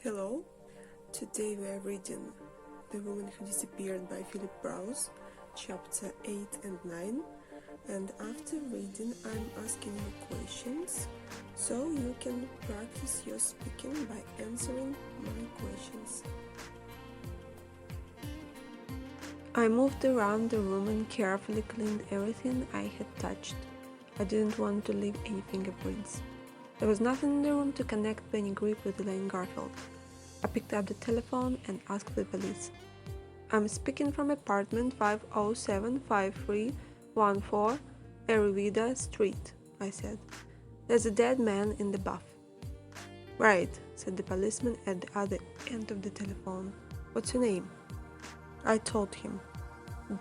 Hello, today we are reading The Woman Who Disappeared by Prowse, chapter 8 and 9, and after reading I'm asking you questions so you can practice your speaking by answering my questions. I moved around the room and carefully cleaned everything I had touched. I didn't want to leave any fingerprints. There was nothing in the room to connect Benny Grip with Elaine Garfield. I picked up the telephone and asked the police. "I'm speaking from apartment 5075314 Eruvida Street," I said. "There's a dead man in the bath." "Right," said the policeman at the other end of the telephone. "What's your name?" I told him.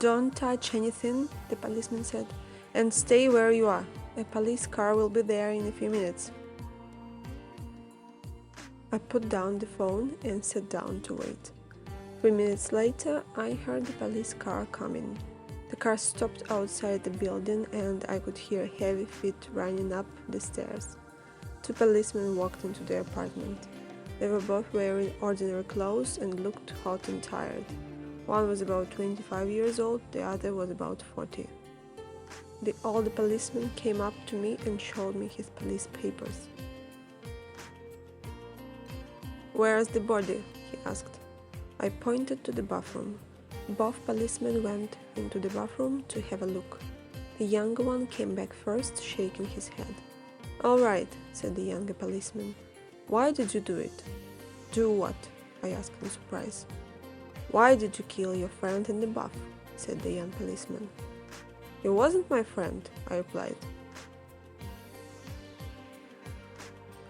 "Don't touch anything," the policeman said, "and stay where you are. A police car will be there in a few minutes." I put down the phone and sat down to wait. 3 minutes later, I heard the police car coming. The car stopped outside the building and I could hear heavy feet running up the stairs. 2 policemen walked into the apartment. They were both wearing ordinary clothes and looked hot and tired. One was about 25 years old, the other was about 40. The older policeman came up to me and showed me his police papers. "Where's the body?" he asked. I pointed to the bathroom. Both policemen went into the bathroom to have a look. The younger one came back first, shaking his head. "All right," said the younger policeman. "Why did you do it?" "Do what?" I asked in surprise. "Why did you kill your friend in the bath?" said the young policeman. "He wasn't my friend," I replied.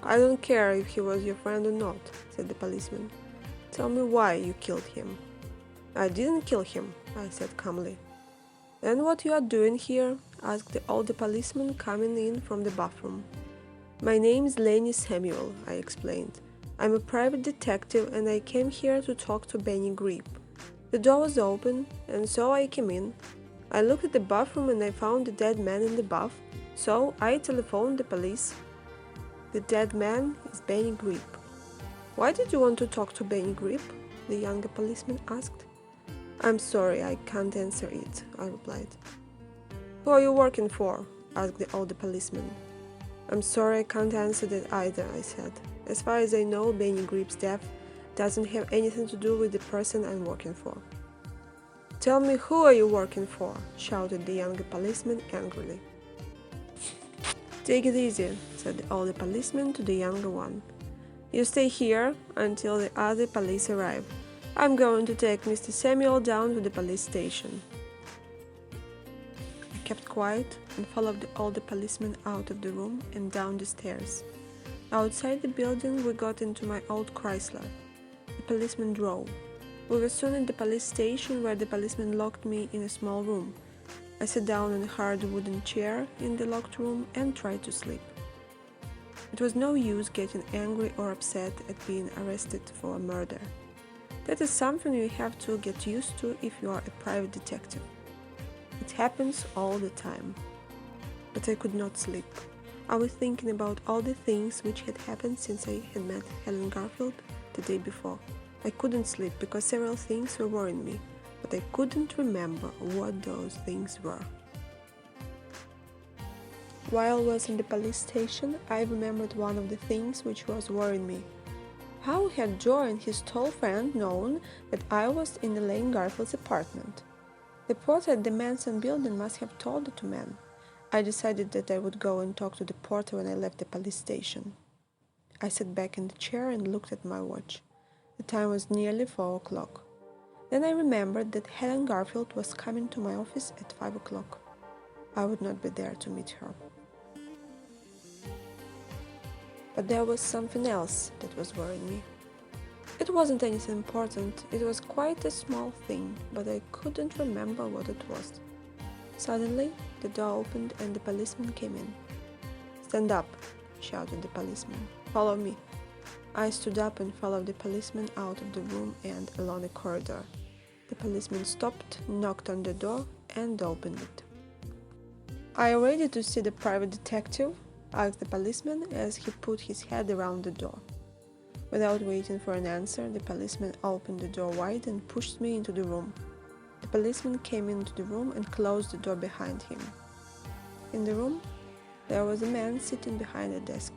"I don't care if he was your friend or not," said the policeman. "Tell me why you killed him." "I didn't kill him," I said calmly. "Then what you are doing here?" asked the older policeman coming in from the bathroom. "My name is Lenny Samuel," I explained. "I'm a private detective and I came here to talk to Benny Grip. The door was open and so I came in. I looked at the bathroom and I found a dead man in the bath, so I telephoned the police." "The dead man is Benny Grip." "Why did you want to talk to Benny Grip?" the younger policeman asked. "I'm sorry, I can't answer it," I replied. "Who are you working for?" asked the older policeman. "I'm sorry, I can't answer that either," I said. "As far as I know, Benny Grip's death doesn't have anything to do with the person I'm working for." "Tell me, who are you working for?" shouted the younger policeman angrily. "Take it easy," said the older policeman to the younger one. "You stay here until the other police arrive. I'm going to take Mr. Samuel down to the police station." I kept quiet and followed the older policeman out of the room and down the stairs. Outside the building, we got into my old Chrysler. The policeman drove. We were soon at the police station where the policeman locked me in a small room. I sat down on a hard wooden chair in the locked room and tried to sleep. It was no use getting angry or upset at being arrested for a murder. That is something you have to get used to if you are a private detective. It happens all the time. But I could not sleep. I was thinking about all the things which had happened since I had met Helen Garfield the day before. I couldn't sleep because several things were worrying me, but I couldn't remember what those things were. While I was in the police station, I remembered one of the things which was worrying me. How had Joe and his tall friend known that I was in Elaine Garfield's apartment? The porter at the Manson building must have told the 2 men. I decided that I would go and talk to the porter when I left the police station. I sat back in the chair and looked at my watch. The time was nearly 4 o'clock. Then I remembered that Helen Garfield was coming to my office at 5 o'clock. I would not be there to meet her. But there was something else that was worrying me. It wasn't anything important, it was quite a small thing, but I couldn't remember what it was. Suddenly, the door opened and the policeman came in. "Stand up," shouted the policeman. "Follow me." I stood up and followed the policeman out of the room and along a corridor. The policeman stopped, knocked on the door, and opened it. "Are you ready to see the private detective?" asked the policeman as he put his head around the door. Without waiting for an answer, the policeman opened the door wide and pushed me into the room. The policeman came into the room and closed the door behind him. In the room, there was a man sitting behind a desk.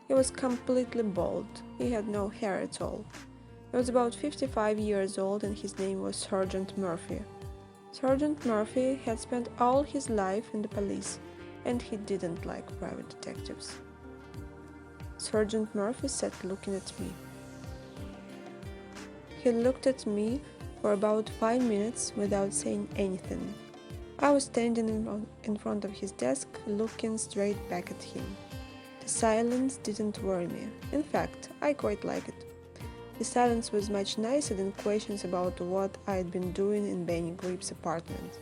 He was completely bald. He had no hair at all. He was about 55 years old and his name was Sergeant Murphy. Sergeant Murphy had spent all his life in the police, and he didn't like private detectives. Sergeant Murphy sat looking at me. He looked at me for about 5 minutes without saying anything. I was standing in front of his desk, looking straight back at him. The silence didn't worry me. In fact, I quite liked it. The silence was much nicer than questions about what I'd been doing in Benny Grip's apartment.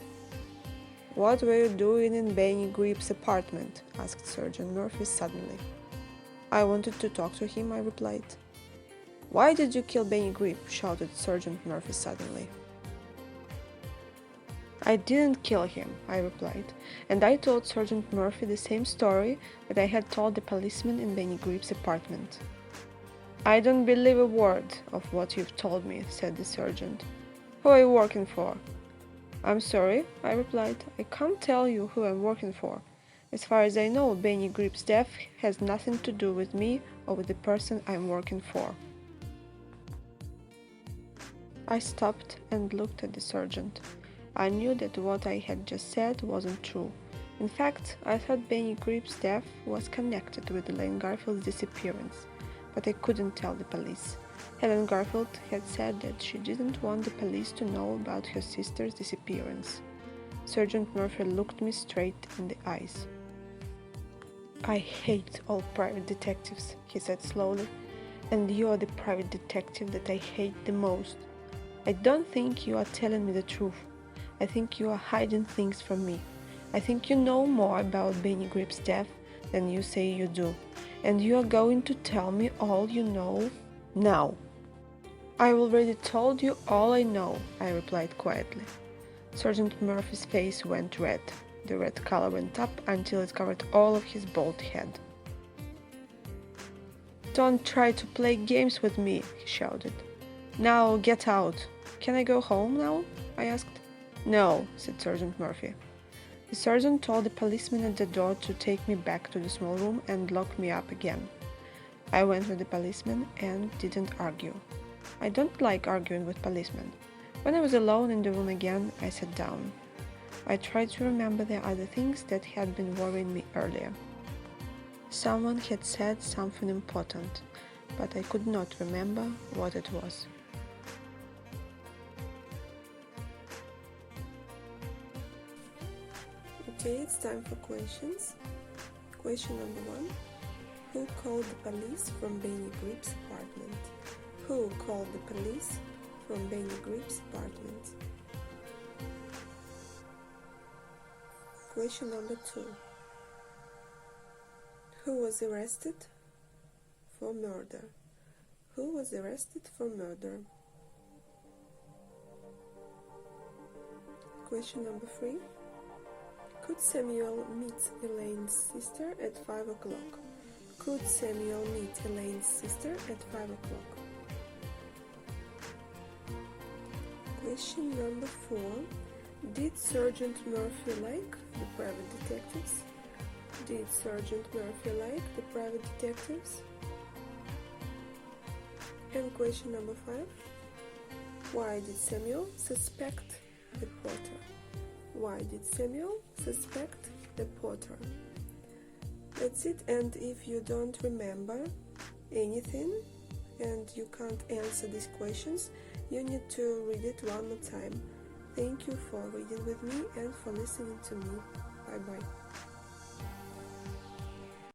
"What were you doing in Benny Grip's apartment?" asked Sergeant Murphy suddenly. "I wanted to talk to him," I replied. "Why did you kill Benny Grip?" shouted Sergeant Murphy suddenly. "I didn't kill him," I replied, and I told Sergeant Murphy the same story that I had told the policeman in Benny Grip's apartment. "I don't believe a word of what you've told me," said the sergeant. "Who are you working for?" "I'm sorry," I replied. "I can't tell you who I'm working for. As far as I know, Benny Grip's death has nothing to do with me or with the person I'm working for." I stopped and looked at the sergeant. I knew that what I had just said wasn't true. In fact, I thought Benny Grip's death was connected with Elaine Garfield's disappearance, but I couldn't tell the police. Helen Garfield had said that she didn't want the police to know about her sister's disappearance. Sergeant Murphy looked me straight in the eyes. "I hate all private detectives," he said slowly, "and you are the private detective that I hate the most. I don't think you are telling me the truth. I think you are hiding things from me. I think you know more about Benny Grip's death than you say you do, and you are going to tell me all you know now." "I've already told you all I know," I replied quietly. Sergeant Murphy's face went red. The red color went up until it covered all of his bald head. "Don't try to play games with me," he shouted. "Now get out." "Can I go home now?" I asked. "No," said Sergeant Murphy. The sergeant told the policeman at the door to take me back to the small room and lock me up again. I went with the policeman and didn't argue. I don't like arguing with policemen. When I was alone in the room again, I sat down. I tried to remember the other things that had been worrying me earlier. Someone had said something important, but I could not remember what it was. Okay, it's time for questions. Question number 1. Who called the police from Benny Grip's apartment? Who called the police from Benny Grip's apartment? Question number 2. Who was arrested for murder? Who was arrested for murder? Question number 3. Could Samuel meet Elaine's sister at 5 o'clock? Could Samuel meet Elaine's sister at 5 o'clock? Question number 4. Did Sergeant Murphy like the private detectives? Did Sergeant Murphy like the private detectives? And question number 5. Why did Samuel suspect the porter? Why did Samuel suspect the porter? That's it, and if you don't remember anything and you can't answer these questions, you need to read it one more time. Thank you for reading with me and for listening to me. Bye bye.